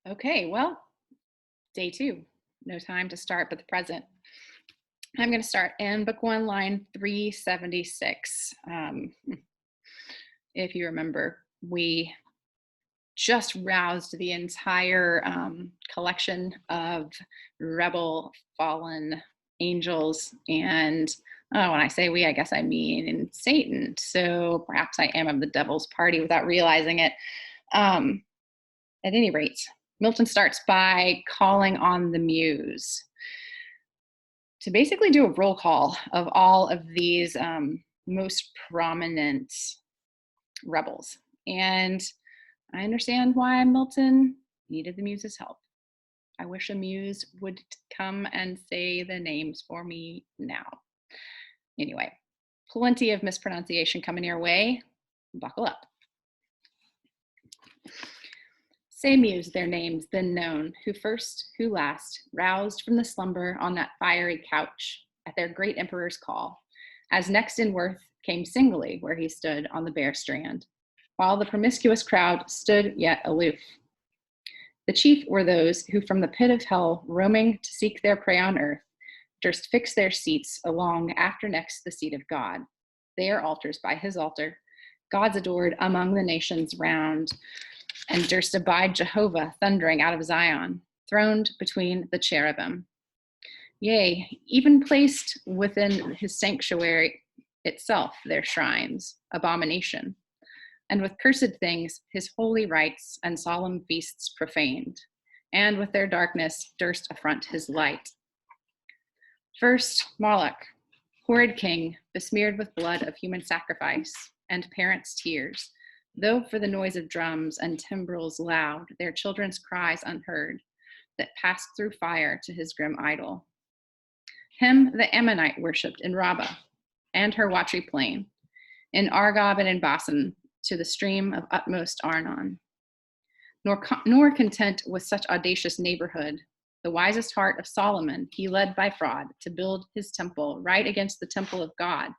Okay, well, day two. No time to start but the present. I'm going to start in book one, line 376. If you remember, we just roused the entire collection of rebel fallen angels. And when I say we, I guess I mean Satan. So perhaps I am of the devil's party without realizing it. At any rate, Milton starts by calling on the Muse to basically do a roll call of all of these most prominent rebels. And I understand why Milton needed the Muse's help. I wish a Muse would come and say the names for me now. Anyway, plenty of mispronunciation coming your way. Buckle up. Say Muse their names then known, who first, who last, roused from the slumber on that fiery couch at their great emperor's call, as next in worth came singly where he stood on the bare strand, while the promiscuous crowd stood yet aloof. The chief were those who from the pit of hell, roaming to seek their prey on earth, durst fix their seats along after next the seat of God, their altars by his altar, God's adored among the nations round, and durst abide Jehovah thundering out of Zion, throned between the cherubim. Yea, even placed within his sanctuary itself their shrines, abomination, and with cursed things his holy rites and solemn feasts profaned, and with their darkness durst affront his light. First, Moloch, horrid king, besmeared with blood of human sacrifice, and parents' tears, though for the noise of drums and timbrels loud, their children's cries unheard, that passed through fire to his grim idol. Him the Ammonite worshipped in Rabbah, and her watery plain, in Argob and in Basan, to the stream of utmost Arnon. Nor content with such audacious neighborhood, the wisest heart of Solomon he led by fraud to build his temple right against the temple of God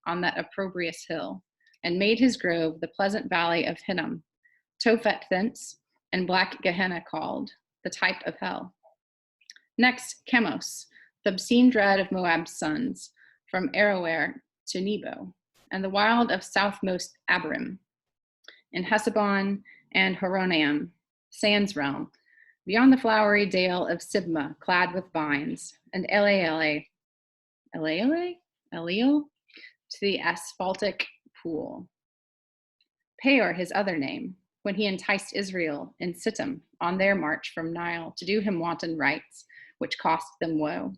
on that opprobrious hill, and made his grove the pleasant valley of Hinnom, Tophet thence, and black Gehenna called, the type of hell. Next, Chemos, the obscene dread of Moab's sons, from Aroer to Nebo, and the wild of southmost Abiram, in Hesebon and Horonaim, Sand's realm, beyond the flowery dale of Sibma, clad with vines, and Eleal, to the asphaltic pool. Peor, his other name, when he enticed Israel in Sittim on their march from Nile to do him wanton rites, which cost them woe.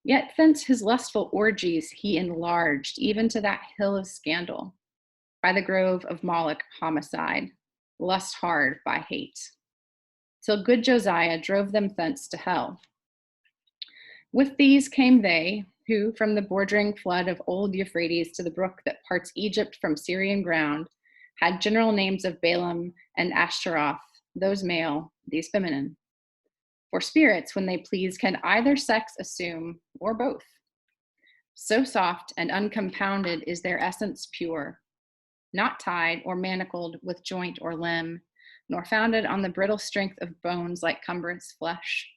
Yet thence his lustful orgies he enlarged, even to that hill of scandal, by the grove of Moloch homicide, lust hard by hate, till good Josiah drove them thence to hell. With these came they, who from the bordering flood of old Euphrates to the brook that parts Egypt from Syrian ground, had general names of Balaam and Ashtaroth, those male, these feminine. For spirits, when they please, can either sex assume, or both. So soft and uncompounded is their essence pure, not tied or manacled with joint or limb, nor founded on the brittle strength of bones like cumbrous flesh.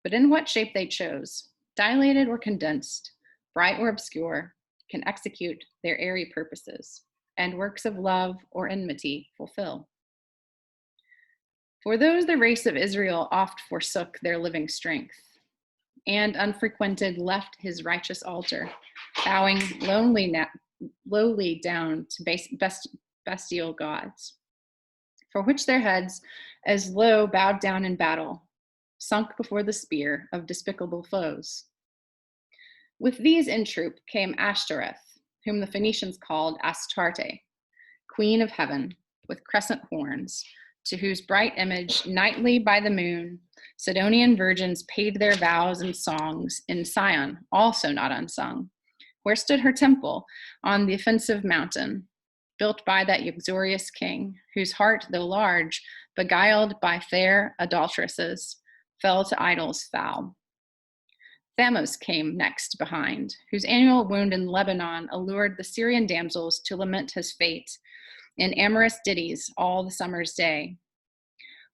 But in what shape they chose, dilated or condensed, bright or obscure, can execute their airy purposes, and works of love or enmity fulfill. For those the race of Israel oft forsook their living strength, and unfrequented left his righteous altar, bowing lowly down to bestial gods, for which their heads, as low bowed down in battle, sunk before the spear of despicable foes. With these in troop came Ashtoreth, whom the Phoenicians called Astarte, queen of heaven, with crescent horns, to whose bright image nightly by the moon Sidonian virgins paid their vows and songs in Sion, also not unsung, where stood her temple on the offensive mountain, built by that uxorious king, whose heart, though large, beguiled by fair adulteresses, fell to idols foul. Thamos came next behind, whose annual wound in Lebanon allured the Syrian damsels to lament his fate in amorous ditties all the summer's day.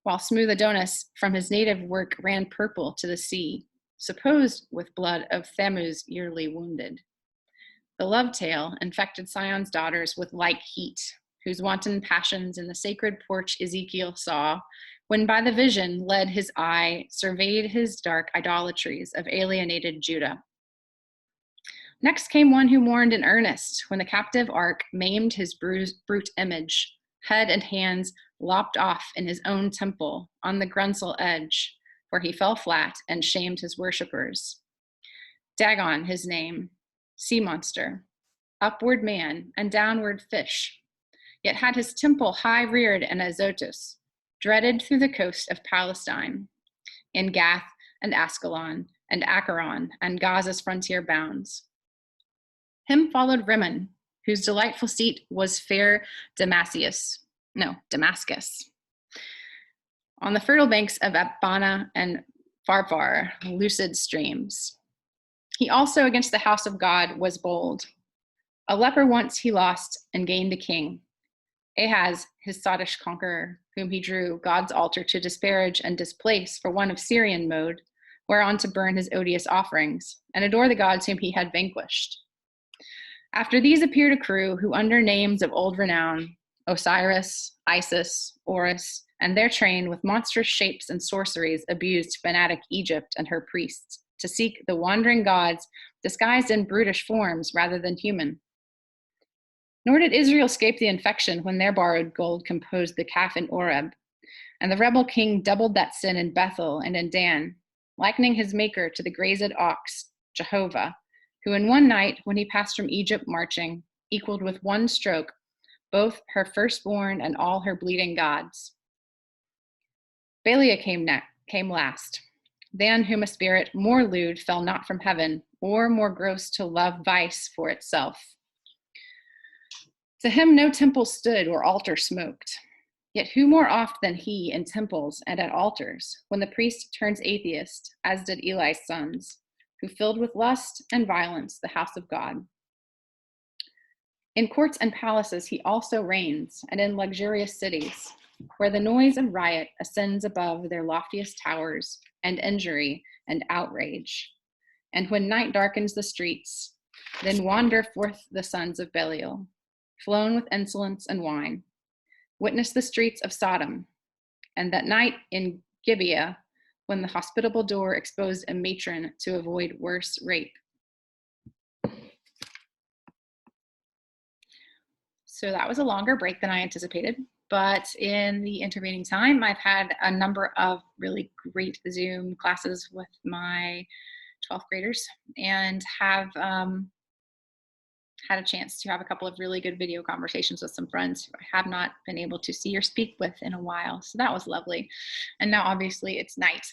while smooth Adonis from his native work ran purple to the sea, supposed with blood of Thammuz yearly wounded. The love tale infected Sion's daughters with like heat, whose wanton passions in the sacred porch Ezekiel saw, when by the vision led his eye, surveyed his dark idolatries of alienated Judah. Next came one who mourned in earnest, when the captive ark maimed his brute image, head and hands lopped off in his own temple on the Grunsel edge, where he fell flat and shamed his worshippers. Dagon his name, sea monster, upward man, and downward fish, yet had his temple high reared in Azotus, dreaded through the coast of Palestine, in Gath and Ascalon and Acheron and Gaza's frontier bounds. Him followed Rimmon, whose delightful seat was fair Damascus, on the fertile banks of Abana and Pharpar, lucid streams. He also against the house of God was bold. A leper once he lost and gained a king, Ahaz, his sottish conqueror, whom he drew God's altar to disparage and displace for one of Syrian mode, whereon to burn his odious offerings, and adore the gods whom he had vanquished. After these appeared a crew who under names of old renown, Osiris, Isis, Horus, and their train with monstrous shapes and sorceries abused fanatic Egypt and her priests to seek the wandering gods disguised in brutish forms rather than human. Nor did Israel escape the infection when their borrowed gold composed the calf in Oreb, and the rebel king doubled that sin in Bethel and in Dan, likening his maker to the grazed ox, Jehovah, who in one night, when he passed from Egypt marching, equaled with one stroke both her firstborn and all her bleeding gods. Baalia came last, than whom a spirit more lewd fell not from heaven, or more gross to love vice for itself. To him no temple stood or altar smoked. Yet who more oft than he in temples and at altars, when the priest turns atheist, as did Eli's sons, who filled with lust and violence the house of God. In courts and palaces he also reigns, and in luxurious cities, where the noise of riot ascends above their loftiest towers, and injury and outrage. And when night darkens the streets, then wander forth the sons of Belial, flown with insolence and wine. Witness the streets of Sodom, and that night in Gibeah, when the hospitable door exposed a matron to avoid worse rape. So that was a longer break than I anticipated, but in the intervening time, I've had a number of really great Zoom classes with my 12th graders and have had a chance to have a couple of really good video conversations with some friends who I have not been able to see or speak with in a while. So that was lovely. And now obviously it's night.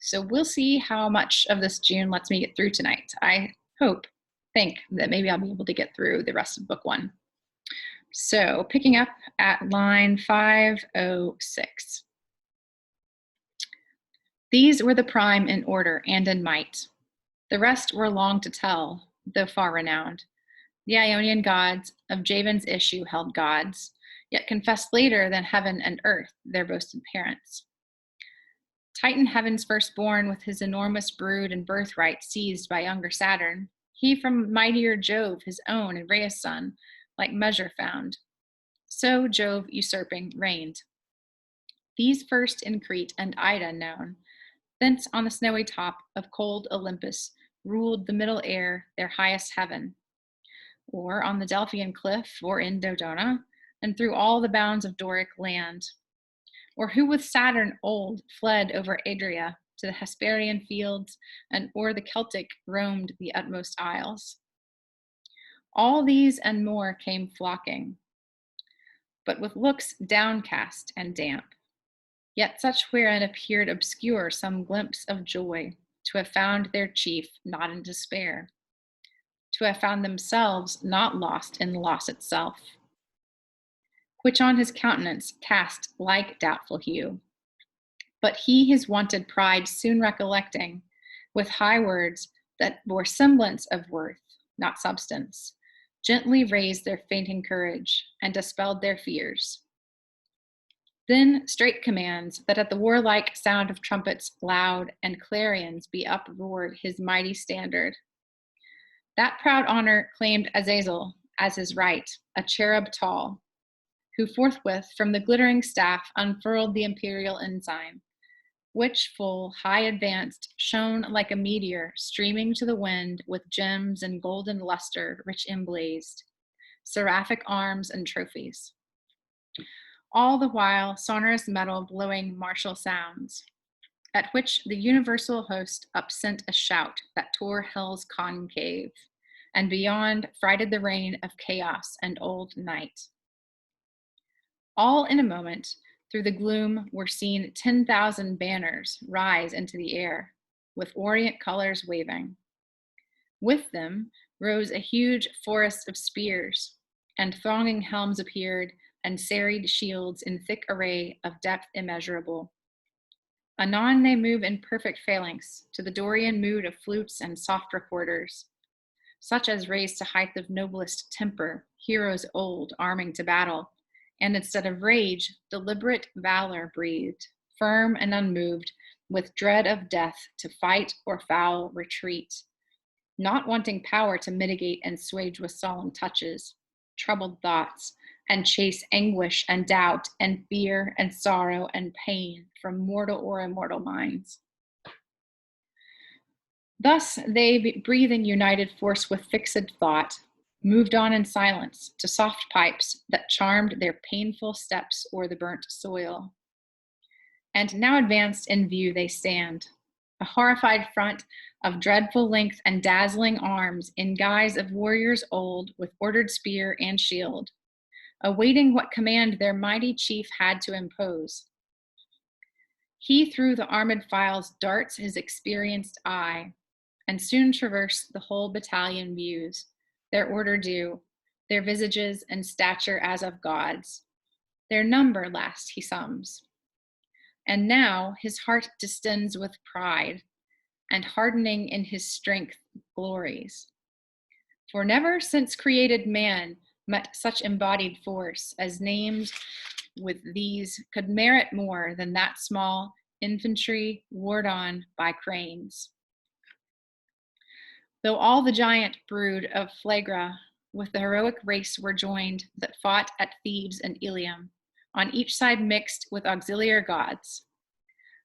So we'll see how much of this June lets me get through tonight. I think that maybe I'll be able to get through the rest of book 1. So picking up at line 506. These were the prime in order and in might. The rest were long to tell, though far renowned. The Ionian gods of Javan's issue held gods, yet confessed later than heaven and earth their boasted parents. Titan heaven's firstborn with his enormous brood and birthright seized by younger Saturn, he from mightier Jove his own and Rhea's son, like measure found. So Jove usurping reigned. These first in Crete and Ida known, thence on the snowy top of cold Olympus ruled the middle air their highest heaven, or on the Delphian cliff, or in Dodona, and through all the bounds of Doric land, or who with Saturn old fled over Adria to the Hesperian fields, and o'er the Celtic roamed the utmost isles. All these and more came flocking, but with looks downcast and damp, yet such wherein appeared obscure some glimpse of joy, to have found their chief not in despair, to have found themselves not lost in loss itself, which on his countenance cast like doubtful hue. But he his wonted pride soon recollecting, with high words that bore semblance of worth, not substance, gently raised their fainting courage and dispelled their fears. Then straight commands that at the warlike sound of trumpets loud and clarions be uproared his mighty standard. That proud honor claimed Azazel as his right, a cherub tall, who forthwith from the glittering staff unfurled the imperial ensign, which full high advanced shone like a meteor streaming to the wind with gems and golden luster rich emblazed, seraphic arms and trophies. All the while sonorous metal blowing martial sounds, at which the universal host upsent a shout that tore hell's concave, and beyond frighted the reign of chaos and old night. All in a moment, through the gloom were seen 10,000 banners rise into the air, with orient colors waving. With them rose a huge forest of spears, and thronging helms appeared, and serried shields in thick array of depth immeasurable. Anon they move in perfect phalanx to the Dorian mood of flutes and soft recorders, such as raised to height of noblest temper, heroes old arming to battle, and instead of rage, deliberate valor breathed, firm and unmoved, with dread of death to fight or foul retreat, not wanting power to mitigate and swage with solemn touches, troubled thoughts, and chase anguish and doubt and fear and sorrow and pain from mortal or immortal minds. Thus they, breathing united force with fixed thought, moved on in silence to soft pipes that charmed their painful steps o'er the burnt soil. And now advanced in view they stand, a horrified front of dreadful length and dazzling arms in guise of warriors old with ordered spear and shield, awaiting what command their mighty chief had to impose. He through the armed files darts his experienced eye, and soon traverse the whole battalion views, their order due, their visages and stature as of gods, their number last he sums. And now his heart distends with pride, and hardening in his strength glories. For never since created man met such embodied force as named with these could merit more than that small infantry warred on by cranes. Though all the giant brood of Phlegra with the heroic race were joined that fought at Thebes and Ilium, on each side mixed with auxiliary gods.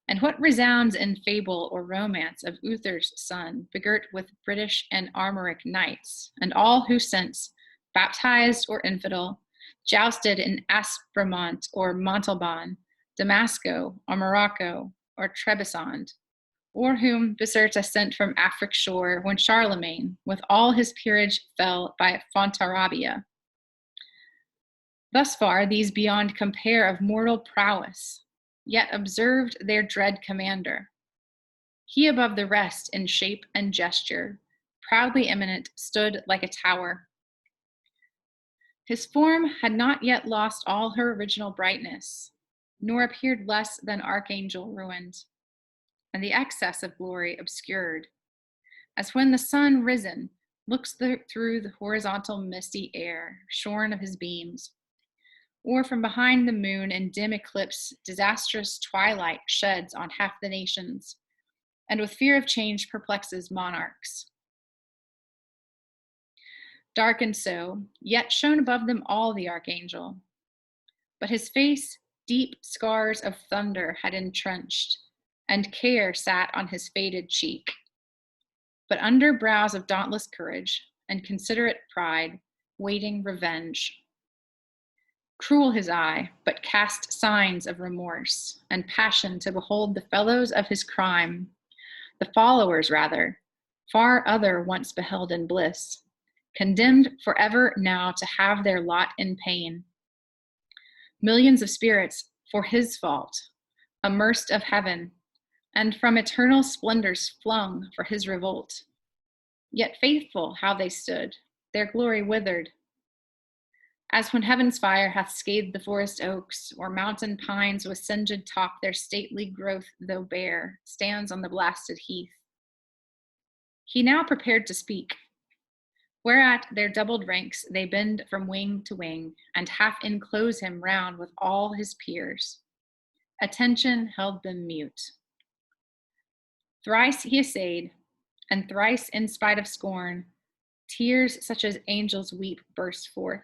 And what resounds in fable or romance of Uther's son, begirt with British and Armoric knights, and all who since, baptized or infidel, jousted in Aspremont or Montalban, Damasco or Morocco or Trebizond, or whom Biserta sent from Afric shore when Charlemagne, with all his peerage, fell by Fontarabia. Thus far, these beyond compare of mortal prowess, yet observed their dread commander. He above the rest in shape and gesture, proudly eminent, stood like a tower. His form had not yet lost all her original brightness, nor appeared less than archangel ruined, and the excess of glory obscured, as when the sun risen looks through the horizontal misty air, shorn of his beams, or from behind the moon in dim eclipse disastrous twilight sheds on half the nations, and with fear of change perplexes monarchs. Darkened so, yet shone above them all the archangel, but his face deep scars of thunder had entrenched, and care sat on his faded cheek. But under brows of dauntless courage and considerate pride, waiting revenge. Cruel his eye, but cast signs of remorse and passion to behold the fellows of his crime, the followers rather, far other once beheld in bliss, condemned forever now to have their lot in pain. Millions of spirits for his fault, immersed of heaven, and from eternal splendors flung for his revolt. Yet faithful how they stood, their glory withered. As when heaven's fire hath scathed the forest oaks, or mountain pines with singed top their stately growth though bare, stands on the blasted heath. He now prepared to speak, whereat their doubled ranks they bend from wing to wing, and half enclose him round with all his peers, Attention held them mute. Thrice he essayed, and thrice, in spite of scorn, tears such as angels weep burst forth.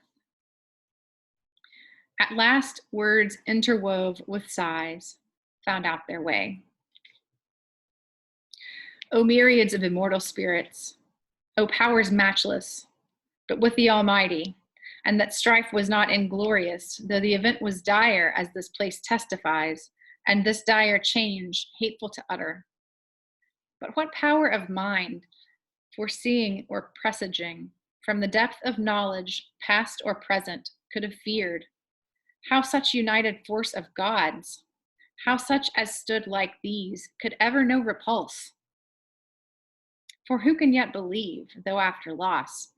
At last, words interwove with sighs found out their way. O myriads of immortal spirits, O powers matchless, but with the Almighty, and that strife was not inglorious, though the event was dire, as this place testifies, and this dire change hateful to utter. But what power of mind, foreseeing or presaging, from the depth of knowledge, past or present, could have feared? How such united force of gods, how such as stood like these, could ever know repulse? For who can yet believe, though after loss,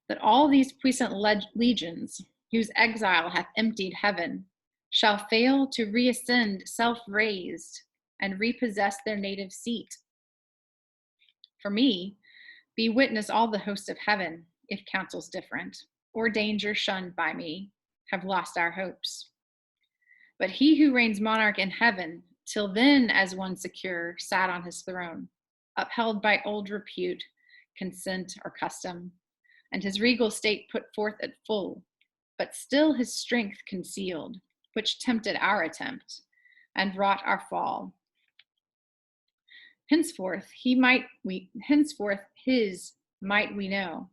that all these puissant legions, whose exile hath emptied heaven, shall fail to reascend self-raised and repossess their native seat? For me, be witness all the hosts of heaven, if counsels different, or danger shunned by me, have lost our hopes. But he who reigns monarch in heaven, till then as one secure, sat on his throne, upheld by old repute, consent, or custom, and his regal state put forth at full, but still his strength concealed, which tempted our attempt, and wrought our fall. Henceforth his might we know,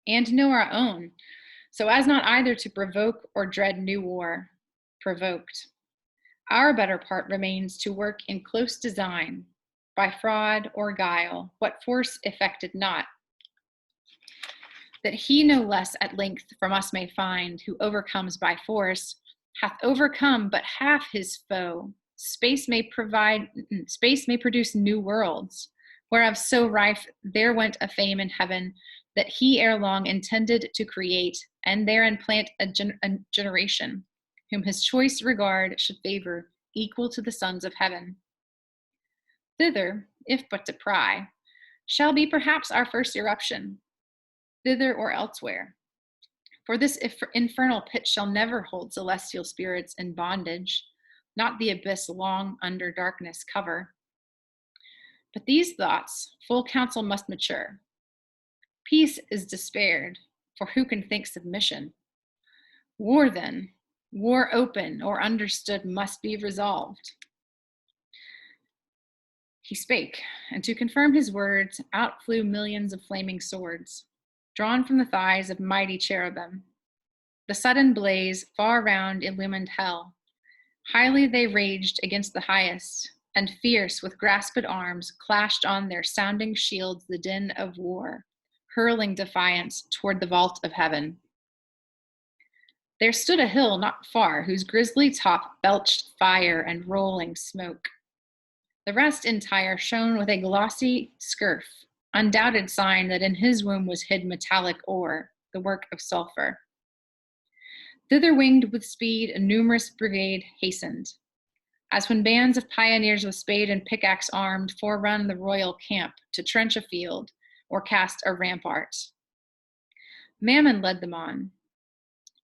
and know our own, so as not either to provoke or dread new war, provoked. Our better part remains to work in close design, by fraud or guile, what force effected not, that he no less at length from us may find, who overcomes by force, hath overcome but half his foe. Space may produce new worlds, whereof so rife there went a fame in heaven, that he ere long intended to create, and therein plant a generation, whom his choice regard should favor, equal to the sons of heaven. Thither, if but to pry, shall be perhaps our first eruption, thither or elsewhere. For this infernal pit shall never hold celestial spirits in bondage, not the abyss long under darkness cover. But these thoughts full counsel must mature. Peace is despaired, for who can think submission? War then, war open or understood must be resolved. He spake, and to confirm his words, out flew millions of flaming swords, drawn from the thighs of mighty cherubim. The sudden blaze far round illumined hell. Highly they raged against the highest, and fierce with grasped arms clashed on their sounding shields the din of war, hurling defiance toward the vault of heaven. There stood a hill not far, whose grisly top belched fire and rolling smoke. The rest entire shone with a glossy scurf, undoubted sign that in his womb was hid metallic ore, the work of sulfur. Thither winged with speed a numerous brigade hastened, as when bands of pioneers with spade and pickaxe armed forerun the royal camp to trench a field or cast a rampart. Mammon led them on.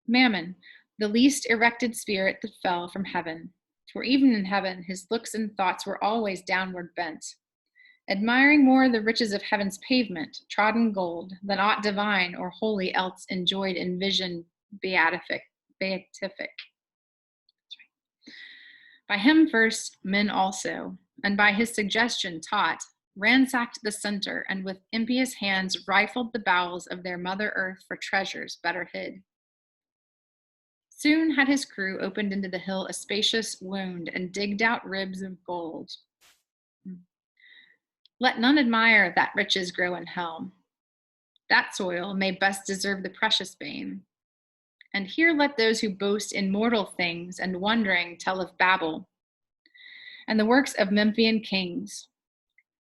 Mammon, the least erected spirit that fell from heaven, for even in heaven his looks and thoughts were always downward bent, admiring more the riches of heaven's pavement, trodden gold, than aught divine or holy else enjoyed in vision beatific. By him first, men also, and by his suggestion taught, ransacked the center, and with impious hands rifled the bowels of their mother earth for treasures better hid. Soon had his crew opened into the hill a spacious wound and digged out ribs of gold. Let none admire that riches grow in hell. That soil may best deserve the precious bane. And here let those who boast in mortal things and wondering tell of Babel and the works of Memphian kings.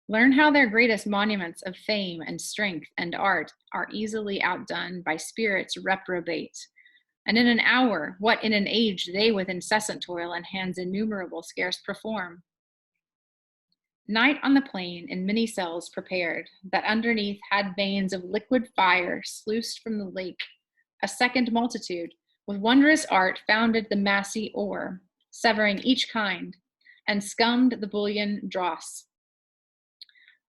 Learn how their greatest monuments of fame and strength and art are easily outdone by spirits reprobate, and in an hour, what in an age they with incessant toil and hands innumerable scarce perform. Night on the plain in many cells prepared, that underneath had veins of liquid fire sluiced from the lake, a second multitude, with wondrous art founded the massy ore, severing each kind, and scummed the bullion dross.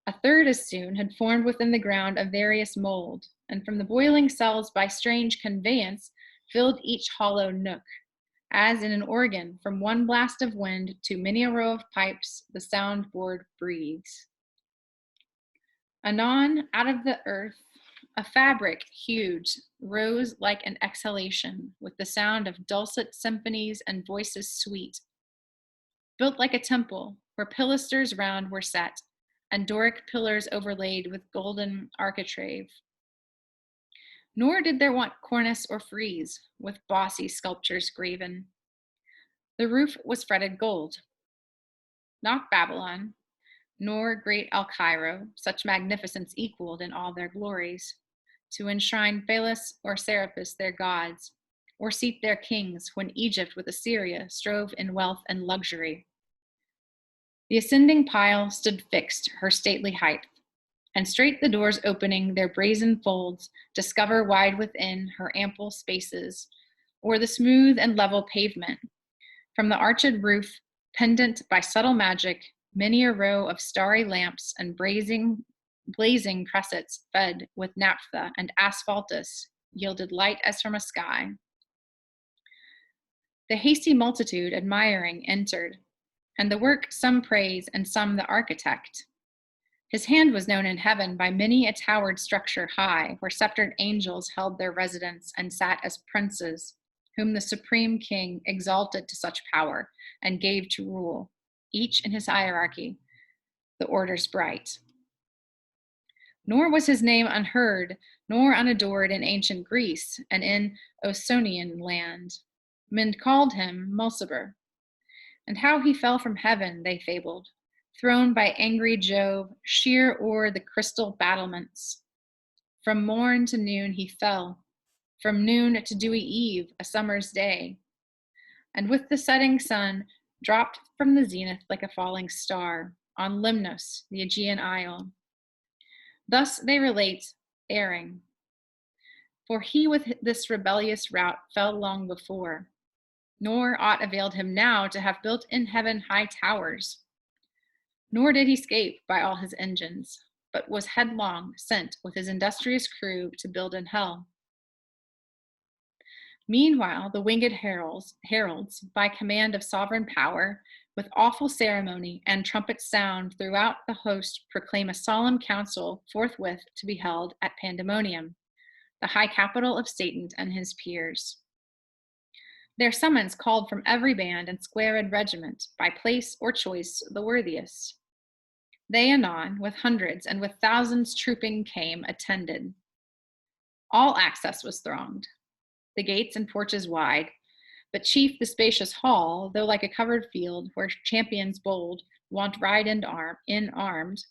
A third as soon had formed within the ground a various mold, and from the boiling cells by strange conveyance filled each hollow nook, as in an organ, from one blast of wind to many a row of pipes, the sound board breathes. Anon, out of the earth, a fabric huge rose like an exhalation, with the sound of dulcet symphonies and voices sweet. Built like a temple, where pilasters round were set, and Doric pillars overlaid with golden architrave. Nor did there want cornice or frieze, with bossy sculptures graven. The roof was fretted gold. Not Babylon, nor great El Cairo, such magnificence equaled in all their glories, to enshrine Phalis or Serapis their gods, or seat their kings when Egypt with Assyria strove in wealth and luxury. The ascending pile stood fixed her stately height, and straight the doors opening their brazen folds discover wide within her ample spaces, or the smooth and level pavement. From the arched roof, pendant by subtle magic, many a row of starry lamps and blazing cressets fed with naphtha and asphaltus yielded light as from a sky. The hasty multitude admiring entered, and the work some praise and some the architect. His hand was known in heaven by many a towered structure high, where sceptered angels held their residence and sat as princes, whom the supreme king exalted to such power and gave to rule, each in his hierarchy, the orders bright. Nor was his name unheard, nor unadored in ancient Greece and in Ausonian land. Men called him Mulciber, and how he fell from heaven, they fabled, thrown by angry Jove sheer o'er the crystal battlements. From morn to noon he fell, from noon to dewy eve, a summer's day, and with the setting sun dropped from the zenith like a falling star on Lemnos, the Aegean isle. Thus they relate, erring, for he with this rebellious rout fell long before, nor aught availed him now to have built in heaven high towers. Nor did he scape by all his engines, but was headlong sent with his industrious crew to build in hell. Meanwhile, the winged heralds, by command of sovereign power, with awful ceremony and trumpet sound throughout the host, proclaim a solemn council forthwith to be held at Pandemonium, the high capital of Satan and his peers. Their summons called from every band and square and regiment, by place or choice the worthiest. They anon, with hundreds and with thousands trooping came, attended. All access was thronged, the gates and porches wide, but chief the spacious hall, though like a covered field where champions bold wont ride in armed,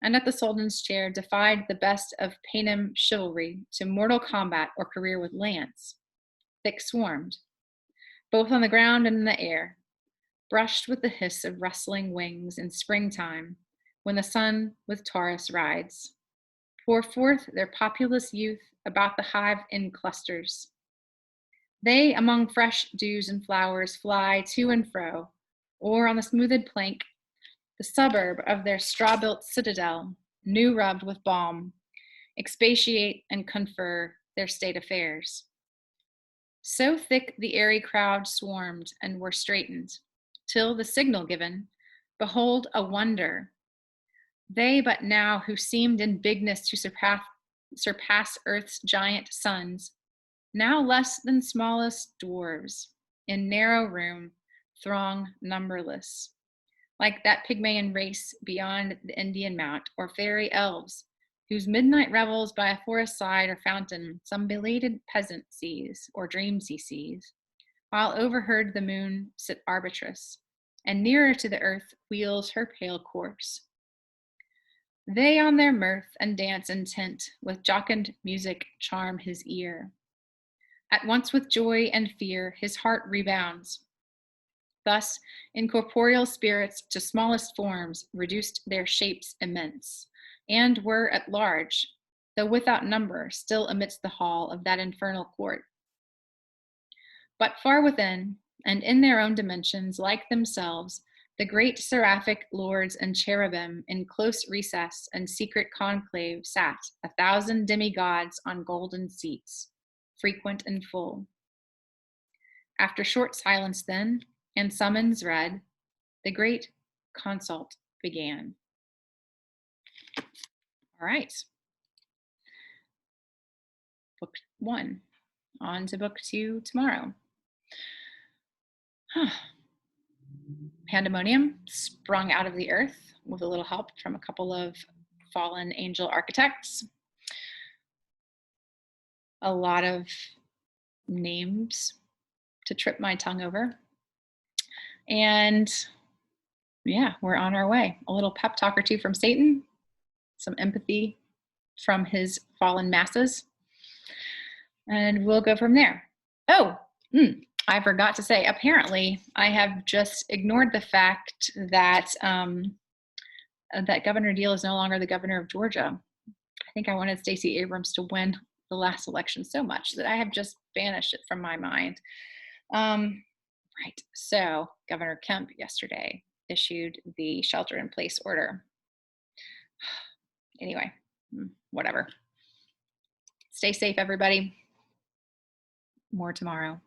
and at the Sultan's chair defied the best of Paynim chivalry to mortal combat or career with lance, thick swarmed, both on the ground and in the air, brushed with the hiss of rustling wings in springtime, when the sun with Taurus rides, pour forth their populous youth about the hive in clusters. They among fresh dews and flowers fly to and fro, or on the smoothed plank, the suburb of their straw-built citadel, new rubbed with balm, expatiate and confer their state affairs. So thick the airy crowd swarmed and were straitened, till the signal given, behold a wonder. They but now who seemed in bigness to surpass earth's giant sons, now less than smallest dwarves, in narrow room, throng numberless, like that Pygmalion race beyond the Indian mount, or fairy elves, whose midnight revels by a forest side or fountain some belated peasant sees, or dreams he sees, while overheard the moon sit arbitress, and nearer to the earth wheels her pale course. They on their mirth and dance intent, with jocund music charm his ear. At once with joy and fear his heart rebounds. Thus, incorporeal spirits to smallest forms reduced their shapes immense, and were at large, though without number, still amidst the hall of that infernal court. But far within, And in their own dimensions, like themselves, the great seraphic lords and cherubim in close recess and secret conclave sat, 1,000 demigods on golden seats, frequent and full. After short silence then, and summons read, the great consult began. All right. Book 1. On to book 2 tomorrow. Pandemonium sprung out of the earth with a little help from a couple of fallen angel architects. A lot of names to trip my tongue over. And yeah, we're on our way. A little pep talk or two from Satan, some empathy from his fallen masses, and we'll go from there. Oh, I forgot to say, apparently I have just ignored the fact that that Governor Deal is no longer the governor of Georgia. I think I wanted Stacey Abrams to win the last election so much that I have just banished it from my mind. Right, so Governor Kemp yesterday issued the shelter-in-place order. Anyway, whatever. Stay safe, everybody. More tomorrow.